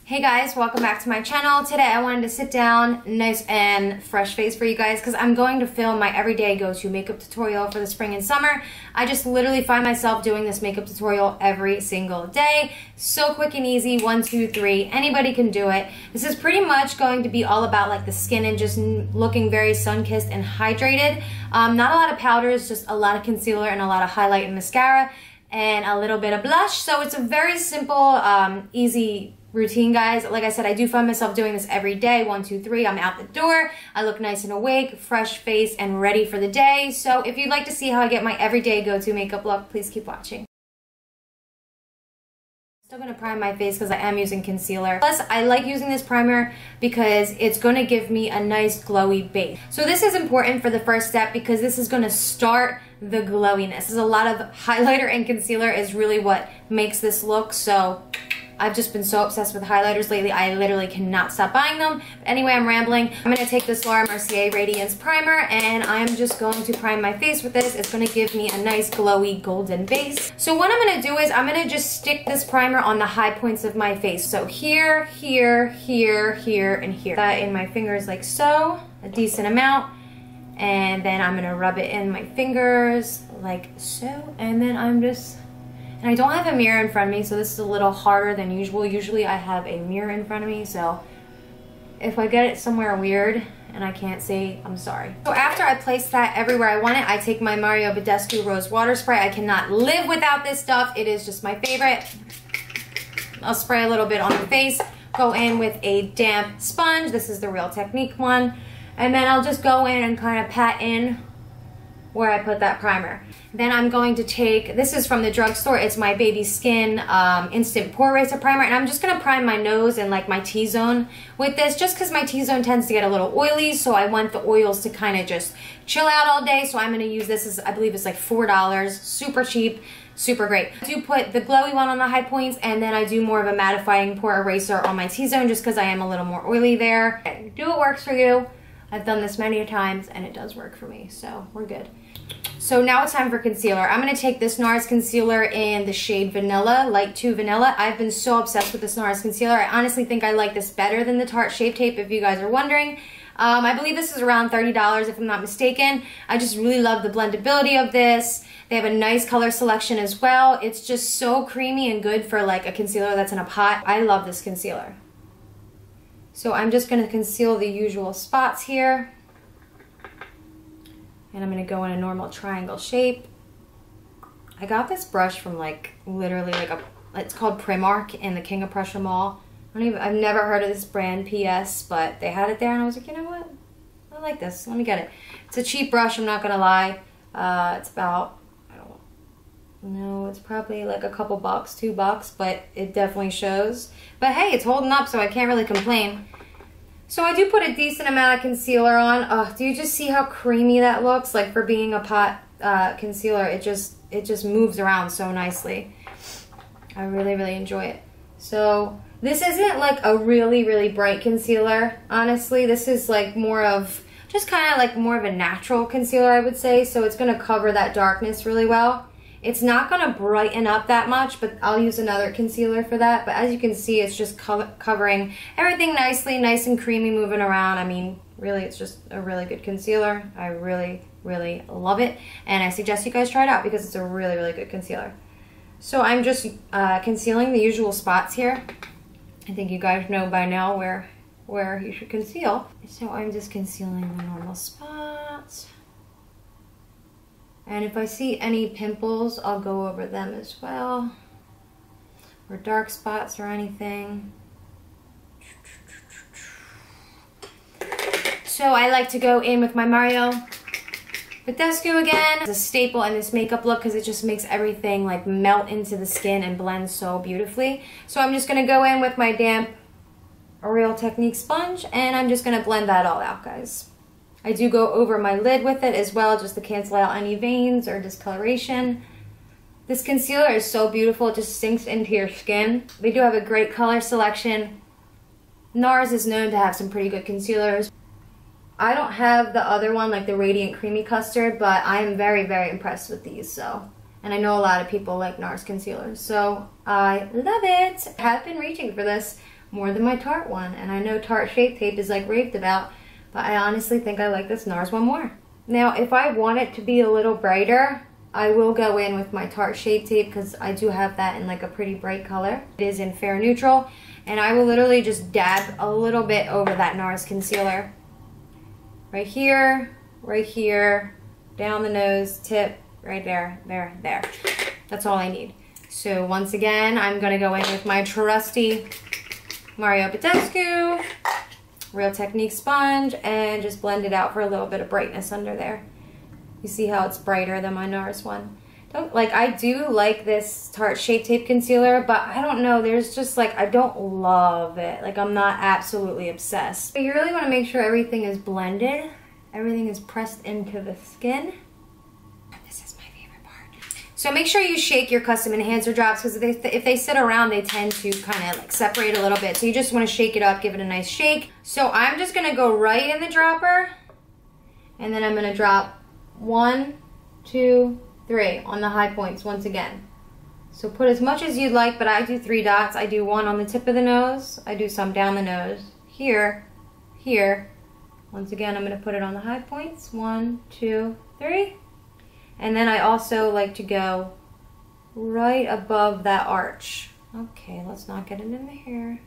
Hey guys, welcome back to my channel. Today I wanted to sit down, nice and fresh face for you guys because I'm going to film my everyday go-to makeup tutorial for the spring and summer. I just literally find myself doing this makeup tutorial every single day. So quick and easy, 1, 2, 3, anybody can do it. This is pretty much going to be all about like the skin and just looking very sun-kissed and hydrated. Not a lot of powders, just a lot of concealer and a lot of highlight and mascara and a little bit of blush. So it's a very simple, easy routine, guys. Like I said, I do find myself doing this every day. 1, 2, 3, I'm out the door. I look nice and awake, fresh face, and ready for the day. So if you'd like to see how I get my everyday go-to makeup look, please keep watching. Still gonna prime my face because I am using concealer. Plus, I like using this primer because it's gonna give me a nice glowy base. So this is important for the first step because this is gonna start the glowiness. There's a lot of highlighter and concealer is really what makes this look. So I've just been so obsessed with highlighters lately, I literally cannot stop buying them. But anyway, I'm rambling. I'm going to take this LauraMercier Radiance Primer and I'm just going to prime my face with this. It's going to give me a nice glowy golden base. So what I'm going to do is I'm going to just stick this primer on the high points of my face. So here, here, here, here, and here. That in my fingers like so, a decent amount. And then I'm going to rub it in my fingers like so. And then I'm just... And I don't have a mirror in front of me, so this is a little harder than usual. Usually I have a mirror in front of me, so if I get it somewhere weird and I can't see, I'm sorry. So after I place that everywhere I want it, I take my Mario Badescu Rose Water Spray. I cannot live without this stuff. It is just my favorite. I'll spray a little bit on the face, go in with a damp sponge. This is the RealTechniques one. And then I'll just go in and kind of pat in where I put that primer. Then I'm going to take, this is from the drugstore, it's my Babyskin Instant Pore Eraser Primer, and I'm just gonna prime my nose and like my T-zone with this, just because my T-zone tends to get a little oily, so I want the oils to kind of just chill out all day, so I'm gonna use this, as I believe it's like $4, super cheap, super great. I do put the glowy one on the high points, and then I do more of a mattifying pore eraser on my T-zone, just because I am a little more oily there. Do what works for you. I've done this many times, and it does work for me, so we're good. So now it's time for concealer. I'm going to take this NARS concealer in the shade Vanilla, Light 2 Vanilla. I've been so obsessed with this NARS concealer. I honestly think I like this better than the Tarte Shape Tape, if you guys are wondering. I believe this is around $30 if I'm not mistaken. I just really love the blendability of this. They have a nice color selection as well. It's just so creamy and good for like a concealer that's in a pot. I love this concealer. So I'm just going to conceal the usual spots here. And I'm going to go in a normal triangle shape. I got this brush from like literally like it's called Primark in the King of Prussia Mall. I've never heard of this brand, PS, but they had it there and I was like, you know what? I like this. Let me get it. It's a cheap brush, I'm not going to lie. It's about, I don't know, it's probably like a couple bucks, $2, but it definitely shows. But hey, it's holding up, so I can't really complain. So I do put a decent amount of concealer on. Oh, do you just see how creamy that looks? Like for being a pot concealer, it just moves around so nicely. I really, really enjoy it. So this isn't like a really, really bright concealer, honestly. This is like more of, just kind of like more of a natural concealer, I would say. So it's gonna cover that darkness really well. It's not going to brighten up that much, but I'll use another concealer for that. But as you can see, it's just covering everything nicely, nice and creamy, moving around. I mean, really, it's just a really good concealer. I really, really love it. And I suggest you guys try it out because it's a really, really good concealer. So I'm just concealing the usual spots here. I think you guys know by now where you should conceal. So I'm just concealing the normal spots. And if I see any pimples, I'll go over them as well. Or dark spots or anything. So I like to go in with my Mario Badescu again. It's a staple in this makeup look because it just makes everything like melt into the skin and blend so beautifully. So I'm just going to go in with my damp RealTechniques sponge and I'm just going to blend that all out, guys. I do go over my lid with it as well, just to cancel out any veins or discoloration. This concealer is so beautiful, it just sinks into your skin. They do have a great color selection. NARS is known to have some pretty good concealers. I don't have the other one, like the Radiant Creamy Custard, but I am very, very impressed with these, so. And I know a lot of people like NARS concealers, so I love it. I have been reaching for this more than my Tarte one. And I know Tarte Shape Tape is like raved about, but I honestly think I like this NARS one more. Now, if I want it to be a little brighter, I will go in with my Tarte Shape Tape because I do have that in like a pretty bright color. It is in Fair Neutral. And I will literally just dab a little bit over that NARS concealer. Right here, down the nose, tip, right there, there. That's all I need. So once again, I'm gonna go in with my trusty Mario Badescu RealTechniques sponge and just blend it out for a little bit of brightness under there. You see how it's brighter than my NARS one. I do like this Tarte Shape Tape concealer, but I don't know, there's just like, I don't love it. Like, I'm not absolutely obsessed. But you really want to make sure everything is blended. Everything is pressed into the skin. This is my favorite part. So make sure you shake your custom enhancer drops, because if they sit around, they tend to kind of like separate a little bit. So you just want to shake it up, give it a nice shake. So I'm just going to go right in the dropper, and then I'm going to drop 1, 2, 3 on the high points once again. So put as much as you'd like, but I do 3 dots. I do 1 on the tip of the nose. I do some down the nose. Here. Once again, I'm going to put it on the high points. 1, 2, 3. And then I also like to go right above that arch. Okay, let's not get it in the hair.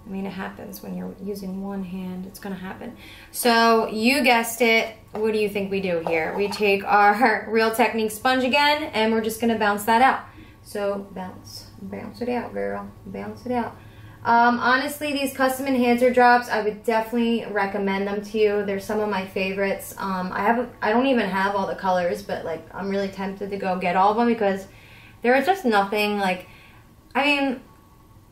I mean, it happens when you're using one hand. It's gonna happen. So you guessed it. What do you think we do here? We take our RealTechniques sponge again, and we're just gonna bounce that out. So bounce it out, girl. Bounce it out. Honestly, these custom enhancer drops, I would definitely recommend them to you. They're some of my favorites. I don't even have all the colors, but like I'm really tempted to go get all of them because there is just nothing like. I mean,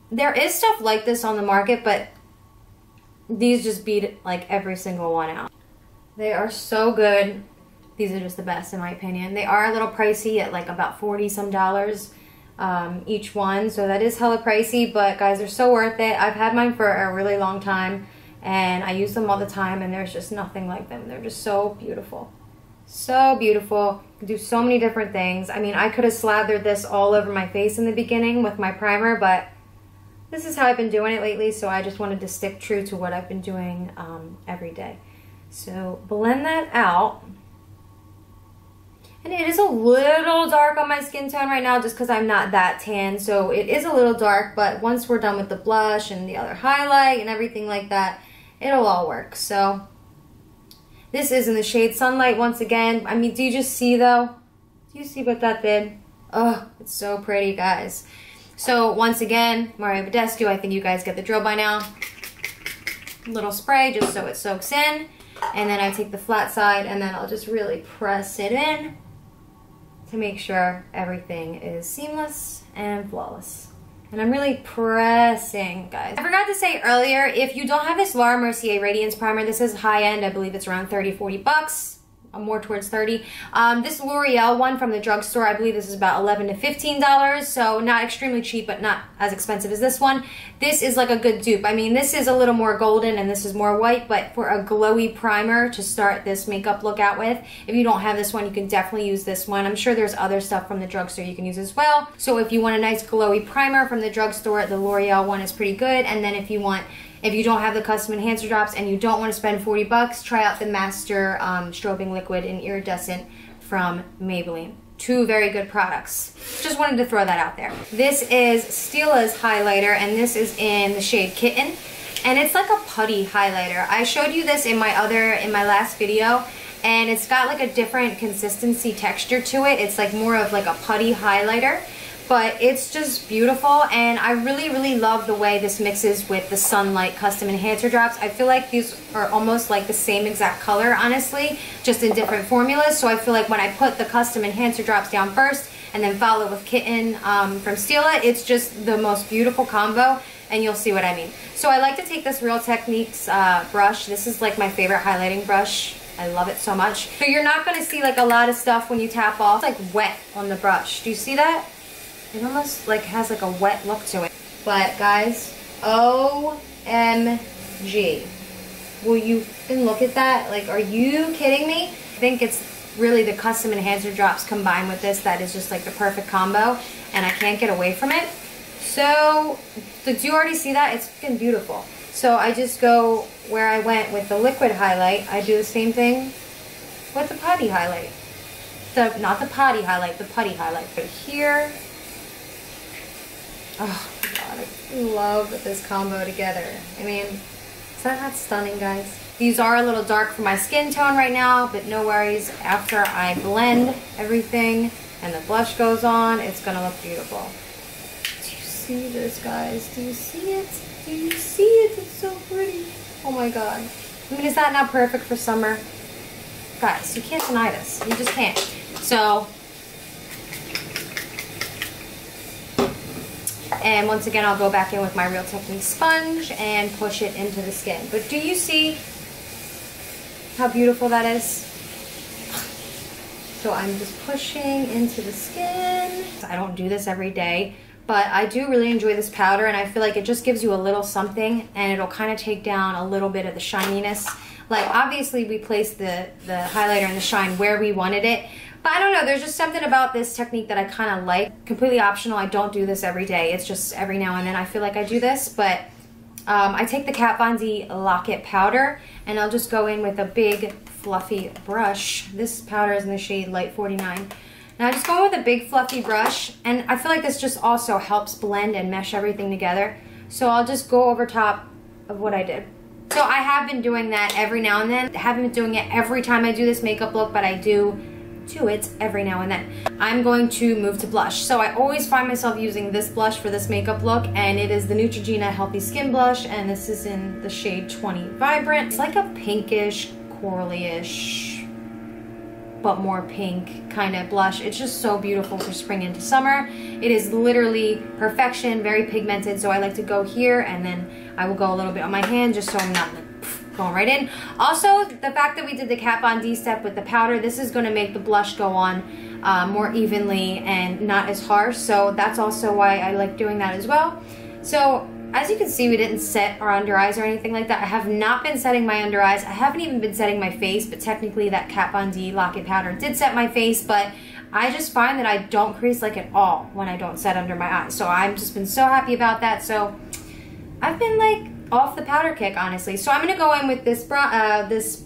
there is stuff like this on the market, but these just beat like every single one out. They are so good. These are just the best in my opinion. They are a little pricey at like about $40 some each one, so that is hella pricey, but guys, they're so worth it. I've had mine for a really long time and I use them all the time, and there's just nothing like them. They're just so beautiful. So beautiful. You can do so many different things. I mean, I could have slathered this all over my face in the beginning with my primer, but this is how I've been doing it lately, so I just wanted to stick true to what I've been doing every day. So blend that out. And it is a little dark on my skin tone right now just because I'm not that tan, so it is a little dark, but once we're done with the blush and the other highlight and everything like that, it'll all work. So this is in the shade Sunlight once again. I mean, do you just see though? Do you see what that did? Oh, it's so pretty, guys. So once again, Mario Badescu, I think you guys get the drill by now. Little spray just so it soaks in. And then I take the flat side and then I'll just really press it in to make sure everything is seamless and flawless. And I'm really pressing, guys. I forgot to say earlier, if you don't have this LauraMercier Radiance Primer, this is high end. I believe it's around 30, 40 bucks. More towards 30. This L'Oreal one from the drugstore, I believe this is about $11 to $15, so not extremely cheap, but not as expensive as this one. This is like a good dupe. I mean, this is a little more golden and this is more white, but for a glowy primer to start this makeup look out with, if you don't have this one, you can definitely use this one. I'm sure there's other stuff from the drugstore you can use as well. So if you want a nice glowy primer from the drugstore, the L'Oreal one is pretty good. And then if you don't have the custom enhancer drops and you don't want to spend 40 bucks, try out the Master Strobing Liquid in Iridescent from Maybelline. 2 very good products. Just wanted to throw that out there. This is Stila's highlighter, and this is in the shade Kitten. And it's like a putty highlighter. I showed you this in my last video, and it's got like a different consistency texture to it. It's like more of like a putty highlighter. But it's just beautiful, and I really, really love the way this mixes with the Sunlight Custom Enhancer Drops. I feel like these are almost like the same exact color, honestly, just in different formulas. So I feel like when I put the Custom Enhancer Drops down first and then follow with Kitten from Stila, it's just the most beautiful combo, and you'll see what I mean. So I like to take this RealTechniques brush. This is like my favorite highlighting brush. I love it so much. So you're not going to see like a lot of stuff when you tap off. It's like wet on the brush. Do you see that? It almost like has like a wet look to it. But guys, OMG. Will you look at that? Like, are you kidding me? I think it's really the custom enhancer drops combined with this that is just like the perfect combo, and I can't get away from it. So, did you already see that? It's freaking beautiful. So I just go where I went with the liquid highlight. I do the same thing with the putty highlight. Not the potty highlight, the putty highlight. But here, oh my god, I love this combo together. I mean, is that not stunning, guys? These are a little dark for my skin tone right now, but no worries. After I blend everything and the blush goes on, it's gonna look beautiful. Do you see this, guys? Do you see it? Do you see it? It's so pretty. Oh my god. I mean, is that not perfect for summer? Guys, you can't deny this. You just can't. So, and once again, I'll go back in with my RealTechniques sponge and push it into the skin. But do you see how beautiful that is? So I'm just pushing into the skin. I don't do this every day, but I do really enjoy this powder, and I feel like it just gives you a little something, and it'll kind of take down a little bit of the shininess. Like, obviously we placed the highlighter and the shine where we wanted it, but I don't know, there's just something about this technique that I kind of like. Completely optional. I don't do this every day. It's just every now and then I feel like I do this, but I take the KatVonD Lock-It powder, and I'll just go in with a big fluffy brush. This powder is in the shade Light 49. Now I just go in with a big fluffy brush, and I feel like this just also helps blend and mesh everything together. So I'll just go over top of what I did. So I have been doing that every now and then. I haven't been doing it every time I do this makeup look, but I do it every now and then. I'm going to move to blush. So I always find myself using this blush for this makeup look, and it is the Neutrogena Healthy Skin Blush, and this is in the shade 20 Vibrant. It's like a pinkish, corally-ish, but more pink kind of blush. It's just so beautiful for spring into summer. It is literally perfection, very pigmented, so I like to go here, and then I will go a little bit on my hand just so I'm not like going right in. Also, the fact that we did the KatVonD step with the powder, this is going to make the blush go on more evenly and not as harsh, so that's also why I like doing that as well. So as you can see, we didn't set our under eyes or anything like that. I have not been setting my under eyes. I haven't even been setting my face, but technically that KatVonD Lock-It powder did set my face, but I just find that I don't crease like at all when I don't set under my eyes. So I've just been so happy about that. So I've been like off the powder kick, honestly. So I'm gonna go in with this this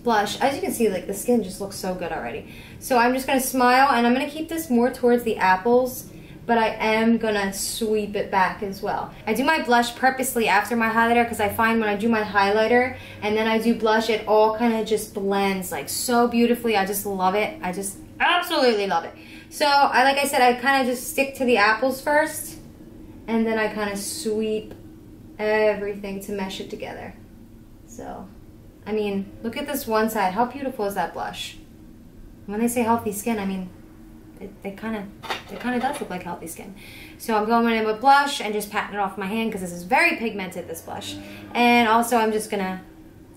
blush. As you can see, like the skin just looks so good already. So I'm just gonna smile, and I'm gonna keep this more towards the apples, but I am gonna sweep it back as well. I do my blush purposely after my highlighter, because I find when I do my highlighter and then I do blush, it all kind of just blends like so beautifully. I just love it. I just absolutely love it. So like I said, I kind of just stick to the apples first, and then I kind of sweep everything to mesh it together. So, I mean, look at this one side. How beautiful is that blush? When they say healthy skin, I mean, it kind of does look like healthy skin. So I'm going in with blush and just patting it off my hand, because this is very pigmented, this blush. And also I'm just gonna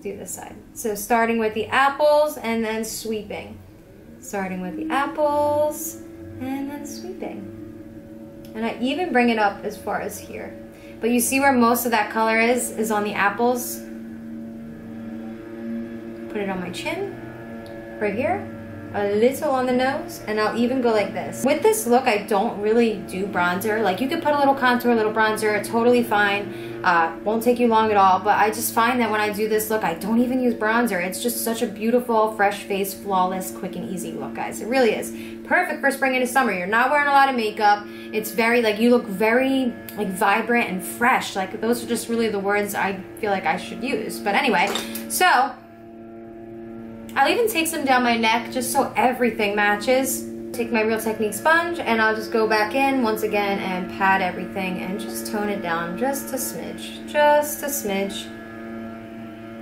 do this side. So starting with the apples and then sweeping. Starting with the apples and then sweeping. And I even bring it up as far as here. But you see where most of that color is on the apples. Put it on my chin, right here, a little on the nose, and I'll even go like this. With this look, I don't really do bronzer. Like, you could put a little contour, a little bronzer, totally fine. Won't take you long at all, but I just find that when I do this look, I don't even use bronzer. It's just such a beautiful, fresh face, flawless, quick and easy look, guys. It really is. Perfect for spring into summer. You're not wearing a lot of makeup. It's very, like, you look very, like, vibrant and fresh. Like, those are just really the words I feel like I should use. But anyway, so I'll even take some down my neck just so everything matches. Take my RealTechniques sponge, and I'll just go back in once again and pat everything and just tone it down just a smidge. Just a smidge.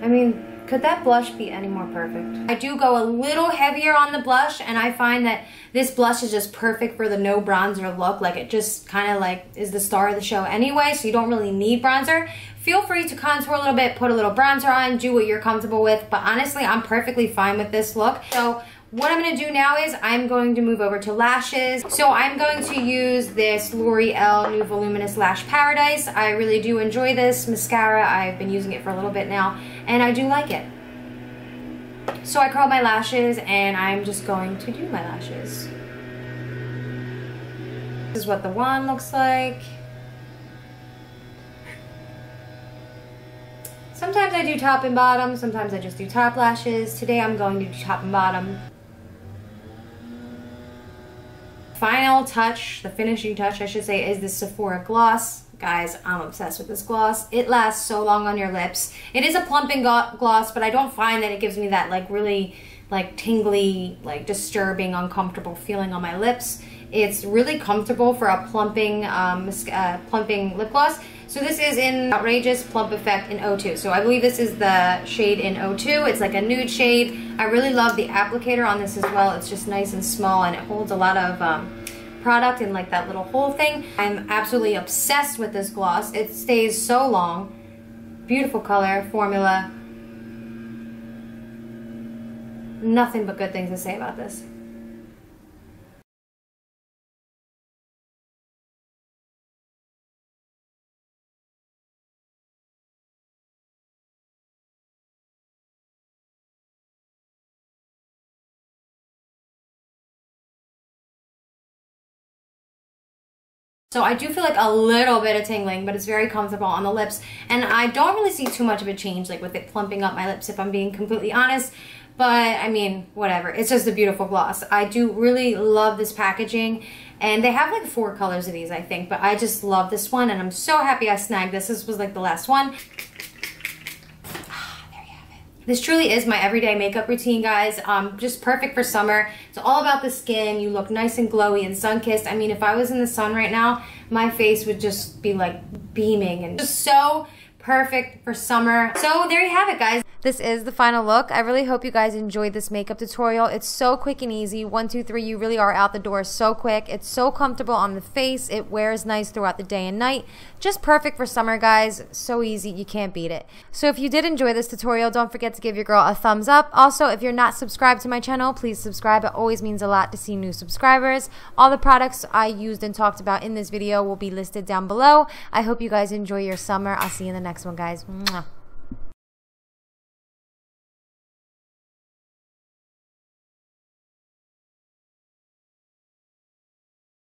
I mean, could that blush be any more perfect? I do go a little heavier on the blush, and I find that this blush is just perfect for the no bronzer look. Like, it just kind of like is the star of the show anyway, so you don't really need bronzer. Feel free to contour a little bit, put a little bronzer on, do what you're comfortable with, but honestly, I'm perfectly fine with this look. So what I'm going to do now is I'm going to move over to lashes. So I'm going to use this L'Oreal new Voluminous Lash Paradise. I really do enjoy this mascara. I've been using it for a little bit now, and I do like it. So I curled my lashes and I'm just going to do my lashes. This is what the wand looks like. Sometimes I do top and bottom, sometimes I just do top lashes. Today I'm going to do top and bottom. Final touch, the finishing touch I should say, is the Sephora gloss. Guys, I'm obsessed with this gloss. It lasts so long on your lips. It is a plumping gloss, but I don't find that it gives me that like really like tingly, like disturbing, uncomfortable feeling on my lips. It's really comfortable for a plumping lip gloss. So this is in Outrageous Plump Effect in 02. So I believe this is the shade in 02. It's like a nude shade. I really love the applicator on this as well. It's just nice and small and it holds a lot of product in like that little hole thing. I'm absolutely obsessed with this gloss. It stays so long. Beautiful color, formula. Nothing but good things to say about this. So I do feel like a little bit of tingling, but it's very comfortable on the lips. And I don't really see too much of a change, like with it plumping up my lips, if I'm being completely honest. But I mean, whatever. It's just a beautiful gloss. I do really love this packaging. And they have like 4 colors of these, I think. But I just love this one, and I'm so happy I snagged this. This was like the last one. This truly is my everyday makeup routine, guys. Just perfect for summer. It's all about the skin. You look nice and glowy and sun-kissed. I mean, if I was in the sun right now, my face would just be like beaming and just so perfect for summer. So there you have it, guys. This is the final look. I really hope you guys enjoyed this makeup tutorial. It's so quick and easy. 1, 2, 3, you really are out the door so quick. It's so comfortable on the face. It wears nice throughout the day and night. Just perfect for summer, guys. So easy, you can't beat it. So if you did enjoy this tutorial, don't forget to give your girl a thumbs up. Also, if you're not subscribed to my channel, please subscribe. It always means a lot to see new subscribers. All the products I used and talked about in this video will be listed down below. I hope you guys enjoy your summer. I'll see you in the next one, guys. Mwah.